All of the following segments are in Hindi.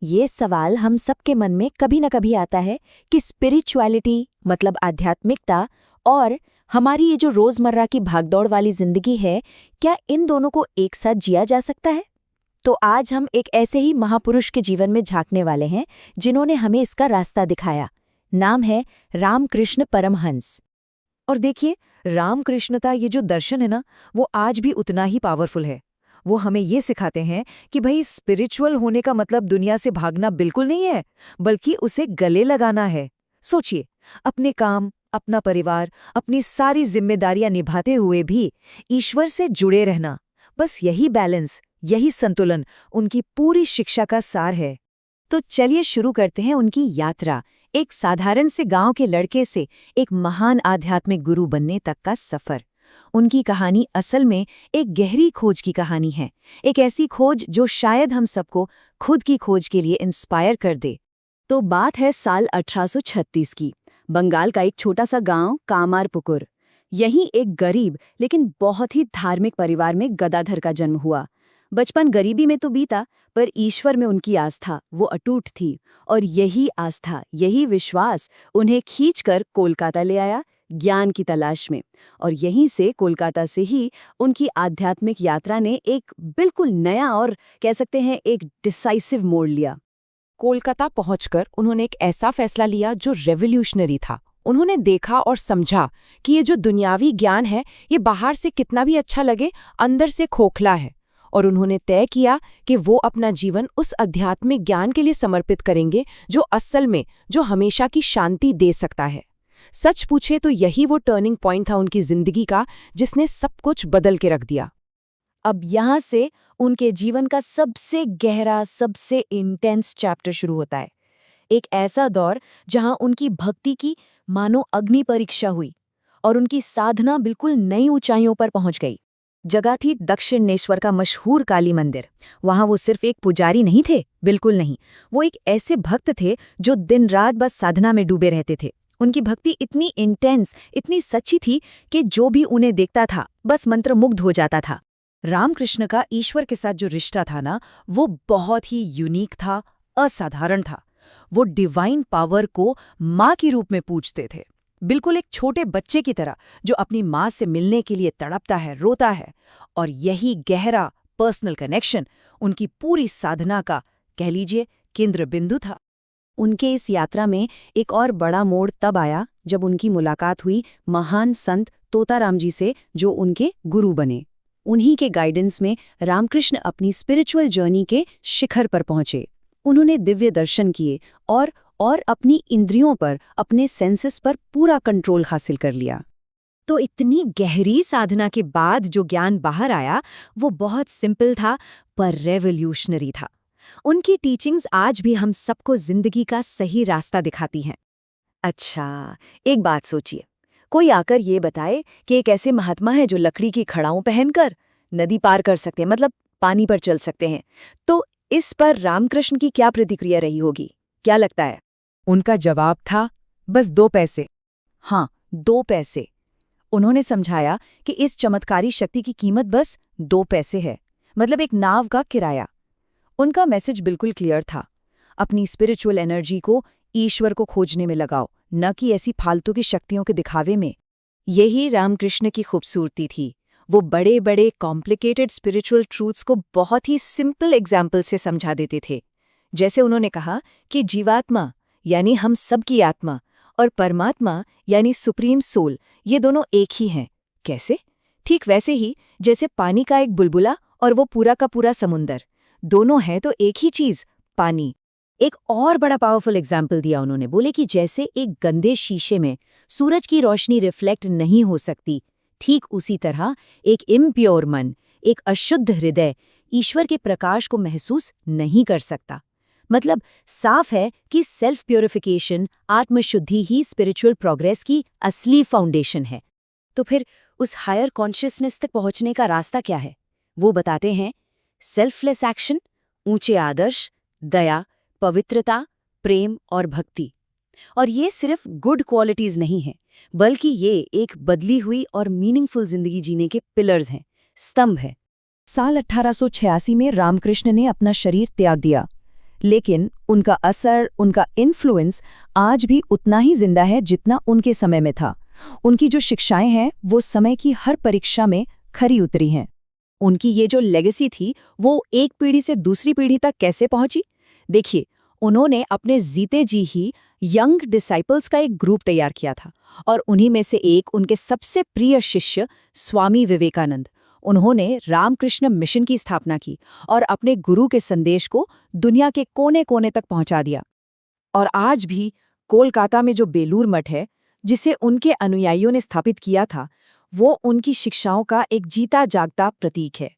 ये सवाल हम सबके मन में कभी न कभी आता है कि स्पिरिचुअलिटी मतलब आध्यात्मिकता और हमारी ये जो रोजमर्रा की भागदौड़ वाली जिंदगी है, क्या इन दोनों को एक साथ जिया जा सकता है? तो आज हम एक ऐसे ही महापुरुष के जीवन में झांकने वाले हैं जिन्होंने हमें इसका रास्ता दिखाया। नाम है रामकृष्ण परमहंस। और देखिए, रामकृष्णता ये जो दर्शन है ना, वो आज भी उतना ही पावरफुल है। वो हमें ये सिखाते हैं कि भाई स्पिरिचुअल होने का मतलब दुनिया से भागना बिल्कुल नहीं है, बल्कि उसे गले लगाना है। सोचिए, अपने काम, अपना परिवार, अपनी सारी जिम्मेदारियां निभाते हुए भी ईश्वर से जुड़े रहना, बस यही बैलेंस, यही संतुलन उनकी पूरी शिक्षा का सार है। तो चलिए शुरू करते हैं उनकी यात्रा, एक साधारण से गांव के लड़के से एक महान आध्यात्मिक गुरु बनने तक का सफर। उनकी कहानी असल में एक गहरी खोज की कहानी है, एक ऐसी खोज जो शायद हम सबको खुद की खोज के लिए इंस्पायर कर दे। तो बात है साल 1836 की, बंगाल का एक छोटा सा गांव कामारपुकुर। यहीं एक गरीब लेकिन बहुत ही धार्मिक परिवार में गदाधर का जन्म हुआ। बचपन गरीबी में तो बीता, पर ईश्वर में उनकी आस्था वो अटूट थी, और यही आस्था, यही विश्वास उन्हें खींचकर कोलकाता ले आया ज्ञान की तलाश में। और यहीं से, कोलकाता से ही, उनकी आध्यात्मिक यात्रा ने एक बिल्कुल नया और कह सकते हैं एक डिसाइसिव मोड़ लिया। कोलकाता पहुंचकर उन्होंने एक ऐसा फैसला लिया जो रेवोल्यूशनरी था। उन्होंने देखा और समझा कि ये जो दुनियावी ज्ञान है, ये बाहर से कितना भी अच्छा लगे, अंदर से खोखला है। और उन्होंने तय किया कि वो अपना जीवन उस आध्यात्मिक ज्ञान के लिए समर्पित करेंगे जो असल में, जो हमेशा की शांति दे सकता है। सच पूछे तो यही वो टर्निंग पॉइंट था उनकी जिंदगी का, जिसने सब कुछ बदल के रख दिया। अब यहाँ से उनके जीवन का सबसे गहरा, सबसे इंटेंस चैप्टर शुरू होता है। एक ऐसा दौर जहाँ उनकी भक्ति की मानो अग्नि परीक्षा हुई और उनकी साधना बिल्कुल नई ऊंचाइयों पर पहुंच गई। जगह थी दक्षिणेश्वर का मशहूर काली मंदिर। वहां वो सिर्फ एक पुजारी नहीं थे, बिल्कुल नहीं। वो एक ऐसे भक्त थे जो दिन रात बस साधना में डूबे रहते थे। उनकी भक्ति इतनी इंटेंस, इतनी सच्ची थी कि जो भी उन्हें देखता था बस मंत्रमुग्ध हो जाता था। रामकृष्ण का ईश्वर के साथ जो रिश्ता था ना, वो बहुत ही यूनिक था, असाधारण था। वो डिवाइन पावर को माँ के रूप में पूजते थे, बिल्कुल एक छोटे बच्चे की तरह जो अपनी माँ से मिलने के लिए तड़पता है, रोता है। और यही गहरा पर्सनल कनेक्शन उनकी पूरी साधना का, कह लीजिए, केंद्र बिंदु था। उनके इस यात्रा में एक और बड़ा मोड़ तब आया जब उनकी मुलाकात हुई महान संत तोताराम जी से, जो उनके गुरु बने। उन्हीं के गाइडेंस में रामकृष्ण अपनी स्पिरिचुअल जर्नी के शिखर पर पहुंचे। उन्होंने दिव्य दर्शन किए और अपनी इंद्रियों पर, अपने सेंसेस पर पूरा कंट्रोल हासिल कर लिया। तो इतनी गहरी साधना के बाद जो ज्ञान बाहर आया, वो बहुत सिंपल था पर रेवोल्यूशनरी था। उनकी टीचिंग्स आज भी हम सबको जिंदगी का सही रास्ता दिखाती हैं। अच्छा, एक बात सोचिए, कोई आकर ये बताए कि एक ऐसे महात्मा है जो लकड़ी की खड़ाऊं पहनकर नदी पार कर सकते हैं, मतलब पानी पर चल सकते हैं, तो इस पर रामकृष्ण की क्या प्रतिक्रिया रही होगी? क्या लगता है? उनका जवाब था, बस 2 पैसे। हाँ, 2 पैसे। उन्होंने समझाया कि इस चमत्कारी शक्ति की कीमत बस 2 पैसे है, मतलब एक नाव का किराया। उनका मैसेज बिल्कुल क्लियर था, अपनी स्पिरिचुअल एनर्जी को ईश्वर को खोजने में लगाओ, न कि ऐसी फालतू की शक्तियों के दिखावे में। यही रामकृष्ण की खूबसूरती थी। वो बड़े बड़े कॉम्प्लिकेटेड स्पिरिचुअल ट्रूथ्स को बहुत ही सिंपल एग्जाम्पल से समझा देते थे। जैसे उन्होंने कहा कि जीवात्मा यानी हम सबकी आत्मा और परमात्मा यानी सुप्रीम सोल, ये दोनों एक ही हैं। कैसे? ठीक वैसे ही जैसे पानी का एक बुलबुला और वो पूरा का पूरा समुंदर, दोनों हैं तो एक ही चीज, पानी। एक और बड़ा पावरफुल एग्जाम्पल दिया उन्होंने। बोले कि जैसे एक गंदे शीशे में सूरज की रोशनी रिफ्लेक्ट नहीं हो सकती, ठीक उसी तरह एक इम्प्योर मन, एक अशुद्ध हृदय ईश्वर के प्रकाश को महसूस नहीं कर सकता। मतलब साफ है कि सेल्फ प्योरिफिकेशन, आत्मशुद्धि ही स्पिरिचुअल प्रोग्रेस की असली फाउंडेशन है। तो फिर उस हायर कॉन्शियसनेस तक पहुंचने का रास्ता क्या है? वो बताते हैं, सेल्फलेस एक्शन, ऊंचे आदर्श, दया, पवित्रता, प्रेम और भक्ति। और ये सिर्फ गुड क्वालिटीज नहीं हैं, बल्कि ये एक बदली हुई और मीनिंगफुल जिंदगी जीने के पिलर्स हैं, स्तंभ है। साल 1886 में रामकृष्ण ने अपना शरीर त्याग दिया, लेकिन उनका असर, उनका इन्फ्लुएंस आज भी उतना ही जिंदा है जितना उनके समय में था। उनकी जो शिक्षाएं हैं वो समय की हर परीक्षा में खरी उतरी हैं। उनकी ये जो लेगेसी थी वो एक पीढ़ी से दूसरी पीढ़ी तक कैसे पहुंची? देखिए, उन्होंने अपने जीते जी ही यंग डिसाइपल्स का एक ग्रुप तैयार किया था और उन्हीं में से एक उनके सबसे प्रिय शिष्य स्वामी विवेकानंद। उन्होंने रामकृष्ण मिशन की स्थापना की और अपने गुरु के संदेश को दुनिया के कोने-कोने तक पहुंचा दिया। और आज भी कोलकाता में जो बेलूर मठ है, जिसे उनके अनुयायियों ने स्थापित किया था, वो उनकी शिक्षाओं का एक जीता जागता प्रतीक है।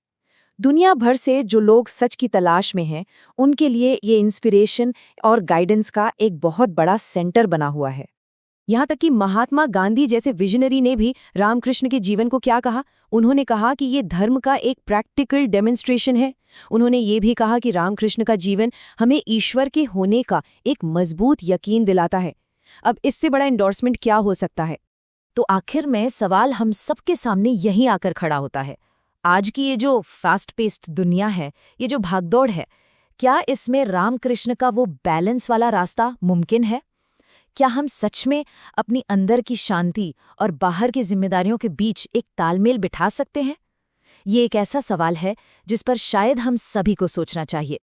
दुनिया भर से जो लोग सच की तलाश में हैं, उनके लिए ये इंस्पिरेशन और गाइडेंस का एक बहुत बड़ा सेंटर बना हुआ है। यहाँ तक कि महात्मा गांधी जैसे विजनरी ने भी रामकृष्ण के जीवन को क्या कहा? उन्होंने कहा कि ये धर्म का एक प्रैक्टिकल डेमोन्स्ट्रेशन है। उन्होंने ये भी कहा कि रामकृष्ण का जीवन हमें ईश्वर के होने का एक मजबूत यकीन दिलाता है। अब इससे बड़ा एंडोर्समेंट क्या हो सकता है? तो आखिर में सवाल हम सबके सामने यहीं आकर खड़ा होता है। आज की ये जो फास्ट पेस्ड दुनिया है, ये जो भागदौड़ है, क्या इसमें रामकृष्ण का वो बैलेंस वाला रास्ता मुमकिन है? क्या हम सच में अपनी अंदर की शांति और बाहर की जिम्मेदारियों के बीच एक तालमेल बिठा सकते हैं? ये एक ऐसा सवाल है जिस पर शायद हम सभी को सोचना चाहिए।